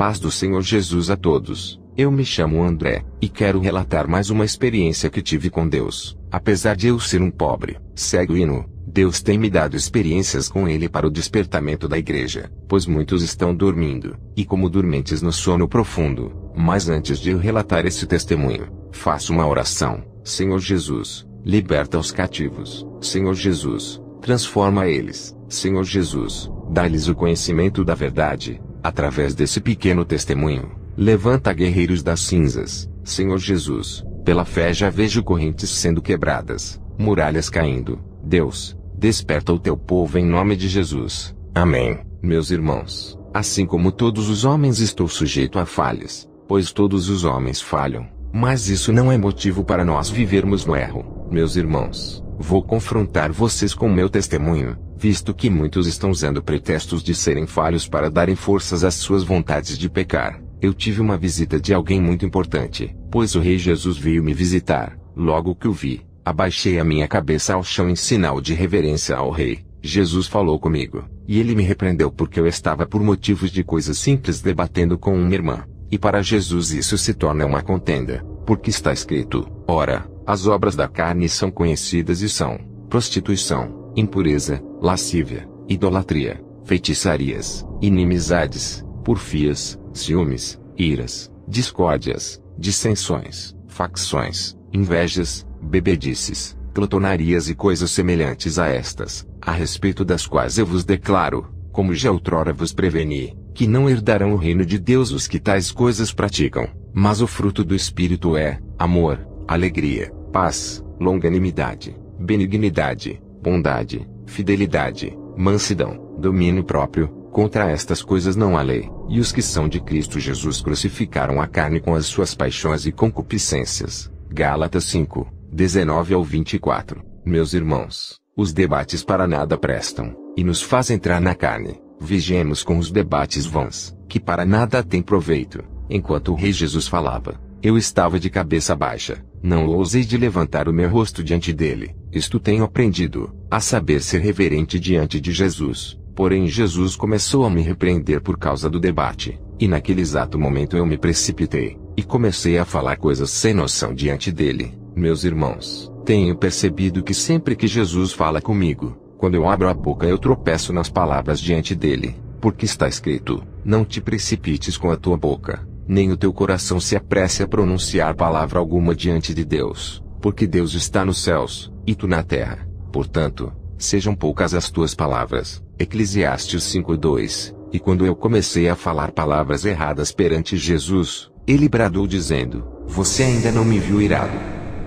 paz do Senhor Jesus a todos. Eu me chamo André, e quero relatar mais uma experiência que tive com Deus. Apesar de eu ser um pobre, cego e nu, Deus tem me dado experiências com Ele para o despertamento da igreja, pois muitos estão dormindo, e como dormentes no sono profundo. Mas antes de eu relatar esse testemunho, faço uma oração. Senhor Jesus, liberta os cativos. Senhor Jesus, transforma eles. Senhor Jesus, dá-lhes o conhecimento da verdade. Através desse pequeno testemunho, levanta guerreiros das cinzas. Senhor Jesus, pela fé já vejo correntes sendo quebradas, muralhas caindo. Deus, desperta o teu povo em nome de Jesus. Amém. Meus irmãos, assim como todos os homens estou sujeito a falhas, pois todos os homens falham, mas isso não é motivo para nós vivermos no erro. Meus irmãos, vou confrontar vocês com meu testemunho, visto que muitos estão usando pretextos de serem falhos para darem forças às suas vontades de pecar. Eu tive uma visita de alguém muito importante, pois o Rei Jesus veio me visitar. Logo que o vi, abaixei a minha cabeça ao chão em sinal de reverência ao Rei. Jesus falou comigo, e ele me repreendeu porque eu estava por motivos de coisas simples debatendo com uma irmã. E para Jesus isso se torna uma contenda, porque está escrito: ora, as obras da carne são conhecidas e são prostituição, impureza, lascívia, idolatria, feitiçarias, inimizades, porfias, ciúmes, iras, discórdias, dissensões, facções, invejas, bebedices, glotonarias e coisas semelhantes a estas, a respeito das quais eu vos declaro, como já outrora vos preveni, que não herdarão o reino de Deus os que tais coisas praticam. Mas o fruto do Espírito é amor, alegria, paz, longanimidade, benignidade, bondade, fidelidade, mansidão, domínio próprio. Contra estas coisas não há lei. E os que são de Cristo Jesus crucificaram a carne com as suas paixões e concupiscências. Gálatas 5, 19 ao 24. Meus irmãos, os debates para nada prestam, e nos faz entrar na carne. Vigiemos com os debates vãos, que para nada têm proveito. Enquanto o Rei Jesus falava, eu estava de cabeça baixa, não ousei de levantar o meu rosto diante dele. Isto tenho aprendido, a saber ser reverente diante de Jesus. Porém Jesus começou a me repreender por causa do debate, e naquele exato momento eu me precipitei, e comecei a falar coisas sem noção diante dele. Meus irmãos, tenho percebido que sempre que Jesus fala comigo, quando eu abro a boca eu tropeço nas palavras diante dele, porque está escrito: não te precipites com a tua boca, nem o teu coração se apresse a pronunciar palavra alguma diante de Deus, porque Deus está nos céus, e tu na terra. Portanto, sejam poucas as tuas palavras. Eclesiastes 5:2. E quando eu comecei a falar palavras erradas perante Jesus, ele bradou dizendo: você ainda não me viu irado.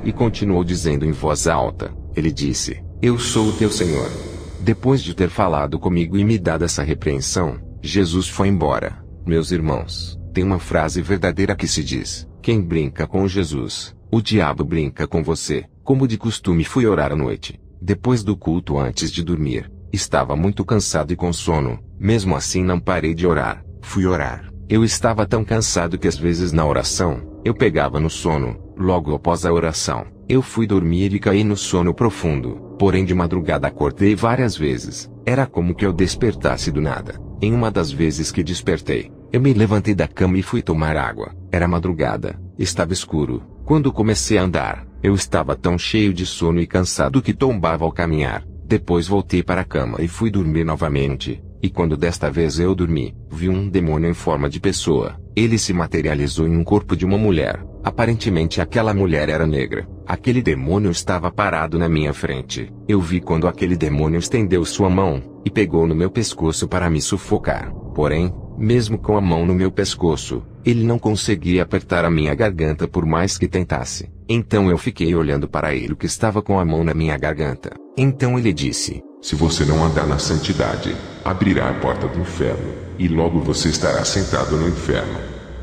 E continuou dizendo em voz alta, ele disse: eu sou o teu Senhor. Depois de ter falado comigo e me dado essa repreensão, Jesus foi embora. Meus irmãos, tem uma frase verdadeira que se diz: quem brinca com Jesus, o diabo brinca com você. Como de costume fui orar à noite, depois do culto antes de dormir. Estava muito cansado e com sono, mesmo assim não parei de orar. Fui orar. Eu estava tão cansado que às vezes na oração, eu pegava no sono. Logo após a oração, eu fui dormir e caí no sono profundo. Porém de madrugada acordei várias vezes. Era como que eu despertasse do nada. Em uma das vezes que despertei, eu me levantei da cama e fui tomar água. Era madrugada, estava escuro. Quando comecei a andar, eu estava tão cheio de sono e cansado que tombava ao caminhar. Depois voltei para a cama e fui dormir novamente. E quando desta vez eu dormi, vi um demônio em forma de pessoa. Ele se materializou em um corpo de uma mulher. Aparentemente aquela mulher era negra. Aquele demônio estava parado na minha frente. Eu vi quando aquele demônio estendeu sua mão, e pegou no meu pescoço para me sufocar. Porém, mesmo com a mão no meu pescoço, ele não conseguia apertar a minha garganta por mais que tentasse. Então eu fiquei olhando para ele que estava com a mão na minha garganta. Então ele disse: se você não andar na santidade, abrirá a porta do inferno, e logo você estará sentado no inferno.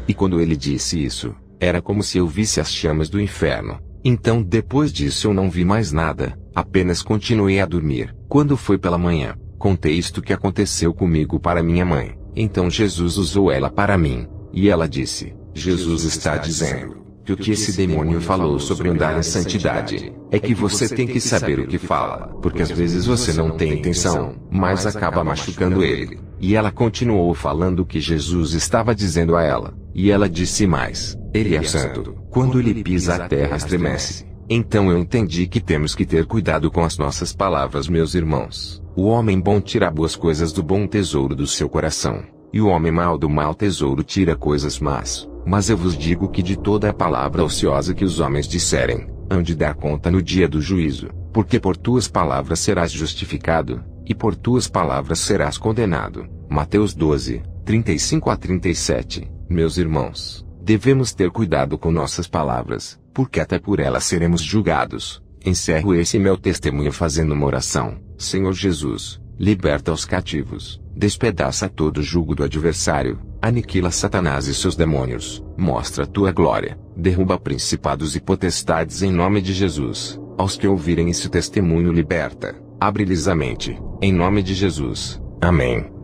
E quando ele disse isso, era como se eu visse as chamas do inferno. Então depois disso eu não vi mais nada, apenas continuei a dormir. Quando foi pela manhã, contei isto que aconteceu comigo para minha mãe. Então Jesus usou ela para mim, e ela disse: Jesus está dizendo que o que esse demônio falou sobre andar em santidade é que você tem que saber o que fala, porque às vezes você não tem intenção, mas acaba machucando ele. E ela continuou falando o que Jesus estava dizendo a ela. E ela disse mais: Ele é santo. Quando ele pisa a terra estremece. Então eu entendi que temos que ter cuidado com as nossas palavras, meus irmãos. O homem bom tira boas coisas do bom tesouro do seu coração. E o homem mau do mau tesouro tira coisas más. Mas eu vos digo que de toda a palavra ociosa que os homens disserem, hão de dar conta no dia do juízo. Porque por tuas palavras serás justificado, e por tuas palavras serás condenado. Mateus 12, 35-37. Meus irmãos, devemos ter cuidado com nossas palavras, porque até por elas seremos julgados. Encerro esse meu testemunho fazendo uma oração. Senhor Jesus, liberta os cativos, despedaça todo jugo do adversário, aniquila Satanás e seus demônios, mostra a tua glória, derruba principados e potestades em nome de Jesus. Aos que ouvirem esse testemunho liberta, abre-lhes a mente, em nome de Jesus. Amém.